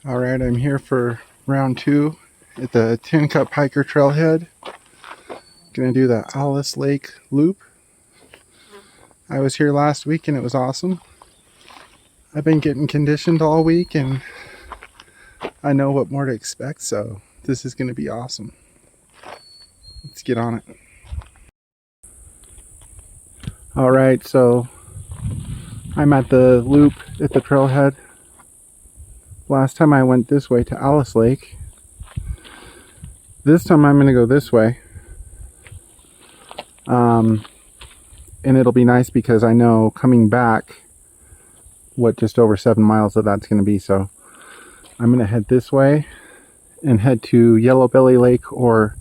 Alright, I'm here for round 2 at the Tin Cup Hiker Trailhead. Gonna do the Alice Lake Loop. I was here last week and it was awesome. I've been getting conditioned all week and I know what more to expect, so this is gonna be awesome. Let's get on it. Alright, so I'm at the loop at the trailhead. Last time I went this way to Alice Lake. This time I'm going to go this way. And it'll be nice because I know coming back what just over 7 miles of that's going to be. So I'm going to head this way and head to Yellow Belly Lake or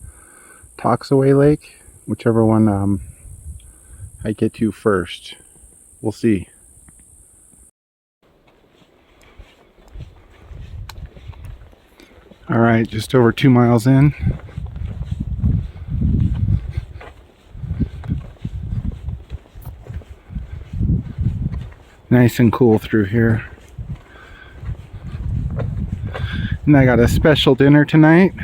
Toxaway Lake, whichever one I get to first. We'll see. Alright, just over 2 miles in. Nice and cool through here. And I got a special dinner tonight.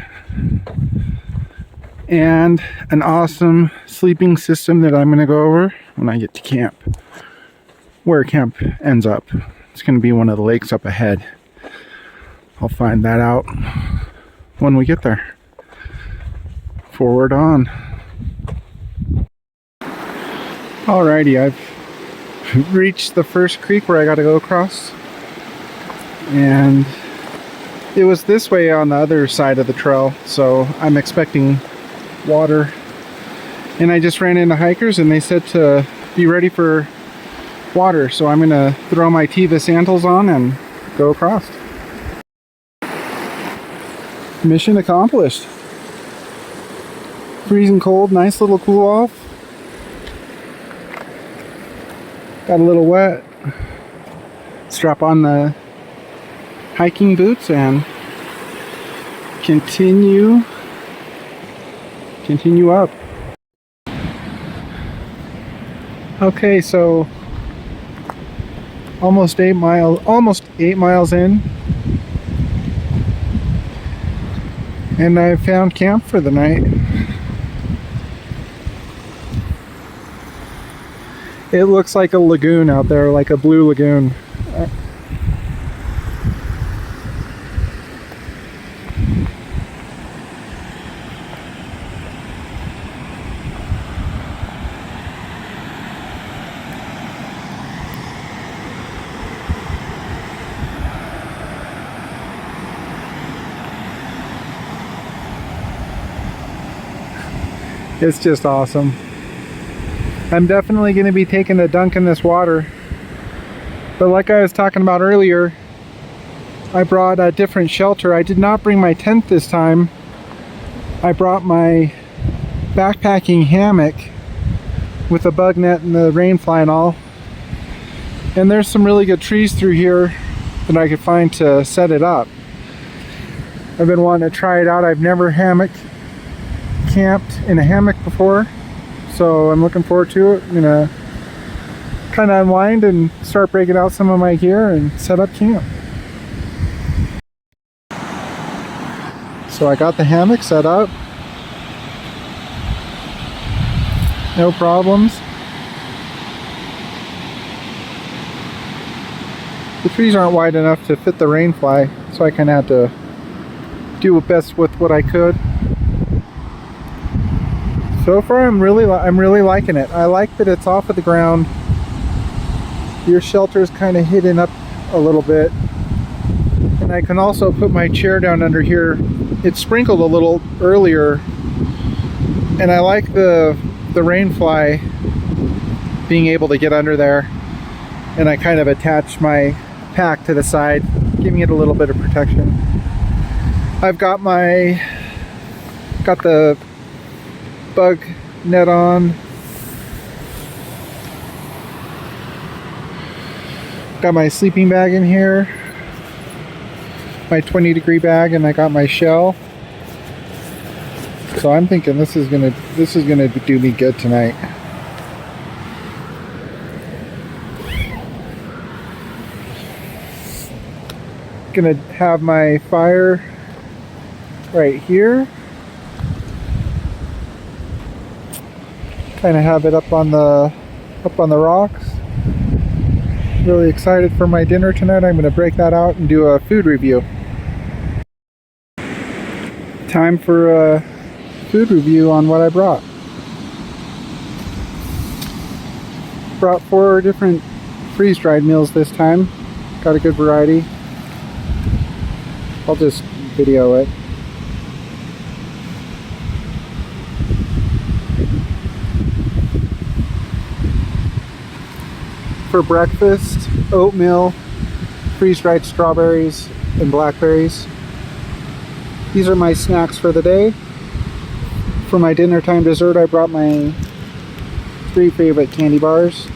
And an awesome sleeping system that I'm going to go over when I get to camp. Where camp ends up. It's going to be one of the lakes up ahead. I'll find that out when we get there. Forward on. Alrighty, I've reached the first creek where I gotta go across. And it was this way on the other side of the trail, so I'm expecting water. And I just ran into hikers and they said to be ready for water, so I'm gonna throw my Teva sandals on and go across. Mission accomplished. Freezing cold, nice little cool off. Got a little wet. Strap on the hiking boots and continue up. Okay, so almost 8 miles in. And I found camp for the night. It looks like a lagoon out there, like a blue lagoon. It's just awesome. I'm definitely going to be taking a dunk in this water. But like I was talking about earlier, I brought a different shelter. I did not bring my tent this time. I brought my backpacking hammock with a bug net and the rain fly and all. And there's some really good trees through here that I could find to set it up. I've been wanting to try it out. I've never camped in a hammock before, so I'm looking forward to it. I'm gonna kind of unwind and start breaking out some of my gear and set up camp. So I got the hammock set up, no problems. The trees aren't wide enough to fit the rain fly, so I kind of had to do best with what I could. So far, I'm really liking it. I like that it's off of the ground. Your shelter is kind of hidden up a little bit, and I can also put my chair down under here. It sprinkled a little earlier, and I like the rain fly being able to get under there. And I kind of attach my pack to the side, giving it a little bit of protection. I've got the bug net on. Got my sleeping bag in here, my 20-degree bag, and I got my shell. So I'm thinking this is gonna do me good tonight. Gonna have my fire right here. Kind of have it up on the rocks. Really excited for my dinner tonight. I'm gonna break that out and do a food review. Time for a food review on what I brought. Brought 4 different freeze-dried meals this time. Got a good variety. I'll just video it. For breakfast, oatmeal, freeze-dried strawberries, and blackberries. These are my snacks for the day. For my dinner time dessert, I brought my 3 favorite candy bars.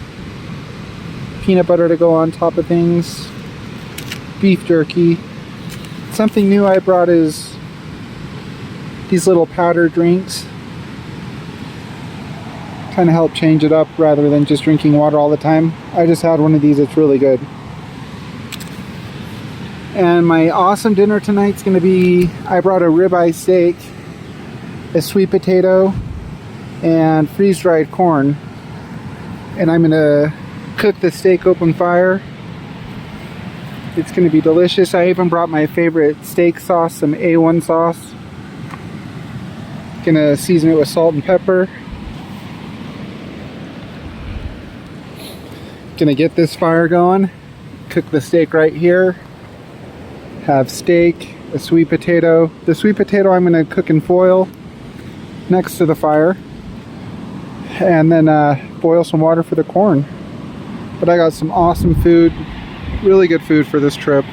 Peanut butter to go on top of things. Beef jerky. Something new I brought is these little powder drinks. Kind of help change it up rather than just drinking water all the time. I just had one of these, it's really good. And my awesome dinner tonight's gonna be, I brought a ribeye steak, a sweet potato, and freeze-dried corn. And I'm gonna cook the steak open fire. It's gonna be delicious. I even brought my favorite steak sauce, some A1 sauce. Gonna season it with salt and pepper. Gonna get this fire going. Cook the steak right here. Have steak, a sweet potato. The sweet potato I'm gonna cook in foil next to the fire. And then boil some water for the corn. But I got some awesome food, really good food for this trip.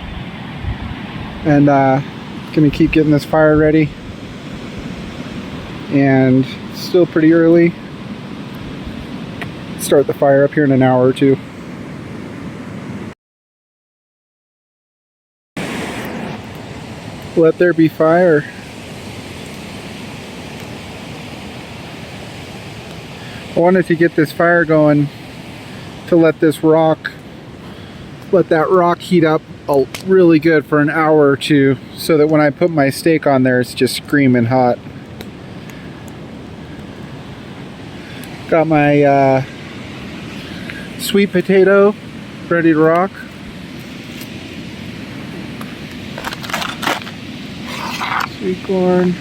And gonna keep getting this fire ready. And it's still pretty early. Start the fire up here in an hour or two. Let there be fire. I wanted to get this fire going to let that rock heat up really good for an hour or two, so that when I put my steak on there, it's just screaming hot. Got my sweet potato ready to rock. Sweet corn.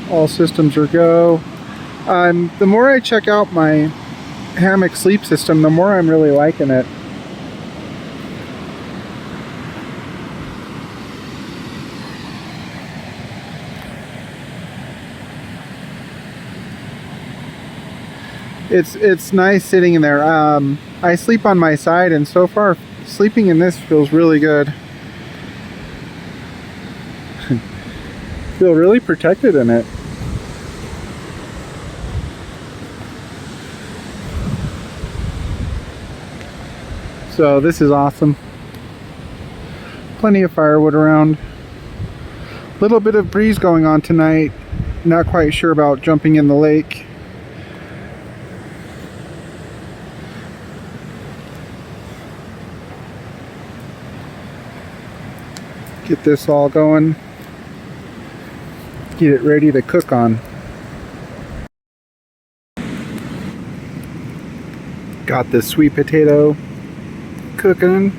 All systems are go. The more I check out my hammock sleep system, the more I'm really liking it. It's nice sitting in there. I sleep on my side, and so far sleeping in this feels really good. Feel really protected in it. So this is awesome. Plenty of firewood around. Little bit of breeze going on tonight. Not quite sure about jumping in the lake. Get this all going. Get it ready to cook on. Got this sweet potato cooking.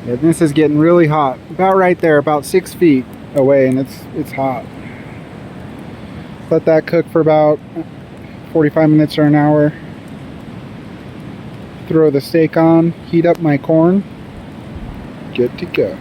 And this is getting really hot. About right there, about 6 feet away, and it's hot. Let that cook for about 45 minutes or an hour. Throw the steak on, heat up my corn. Good to go.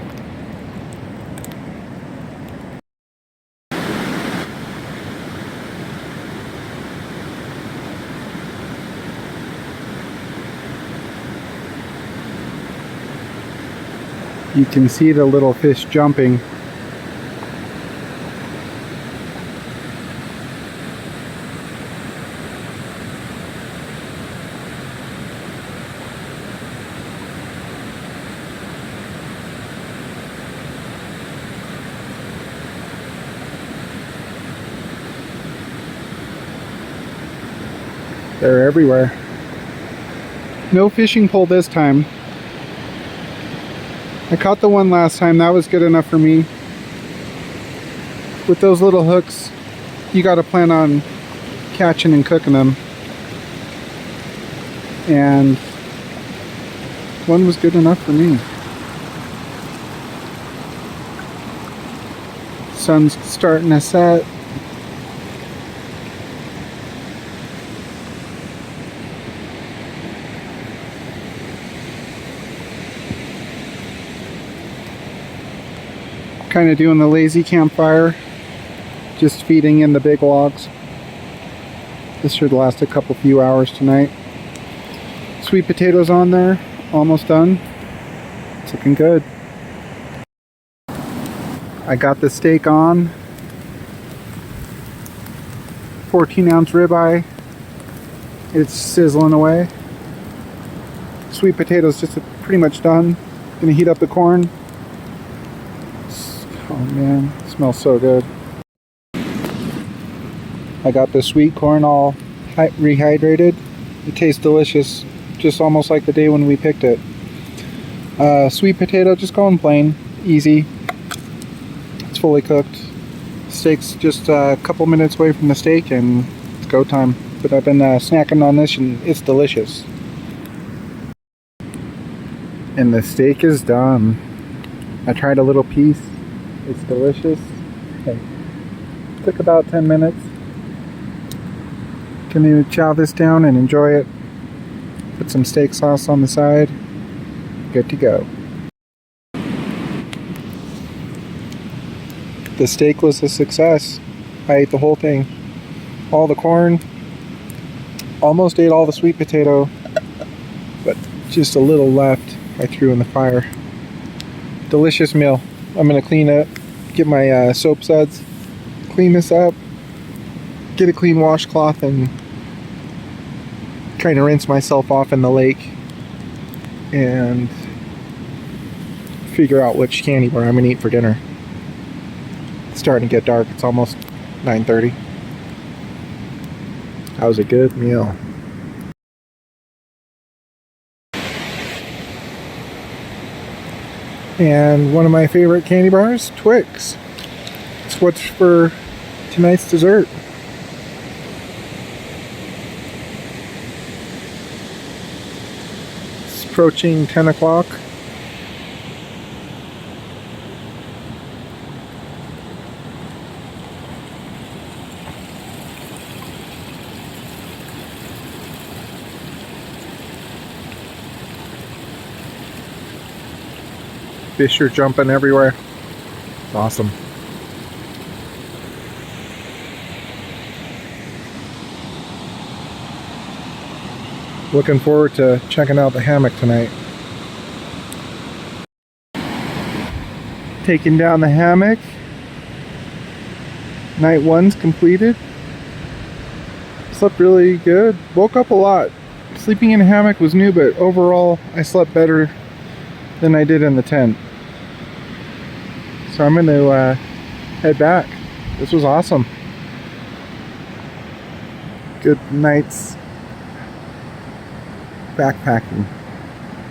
You can see the little fish jumping. They're everywhere. No fishing pole this time. I caught the one last time, that was good enough for me. With those little hooks, you gotta plan on catching and cooking them. And one was good enough for me. Sun's starting to set. Kind of doing the lazy campfire, just feeding in the big logs. This should last a few hours tonight. Sweet potatoes on there, almost done. It's looking good. I got the steak on. 14-ounce ribeye. It's sizzling away. Sweet potatoes just pretty much done. Gonna heat up the corn. Oh man, it smells so good. I got the sweet corn all rehydrated. It tastes delicious, just almost like the day when we picked it. Sweet potato, just going plain, easy. It's fully cooked. Steak's just a couple minutes away from the steak and it's go time. But I've been snacking on this and it's delicious. And the steak is done. I tried a little piece. It's delicious. Okay. Took about 10 minutes. Gonna chow this down and enjoy it. Put some steak sauce on the side. Good to go. The steak was a success. I ate the whole thing. All the corn. Almost ate all the sweet potato. But just a little left I threw in the fire. Delicious meal. I'm gonna clean up, get my soap suds, clean this up, get a clean washcloth and kind of rinse myself off in the lake and figure out which candy bar I'm gonna eat for dinner. It's starting to get dark. It's almost 9:30. That was a good meal. And one of my favorite candy bars, Twix. It's what's for tonight's dessert. It's approaching 10 o'clock. Fish are jumping everywhere. It's awesome. Looking forward to checking out the hammock tonight. Taking down the hammock. Night one's completed. Slept really good. Woke up a lot. Sleeping in a hammock was new, but overall I slept better than I did in the tent. So I'm going to head back. This was awesome. Good night's backpacking.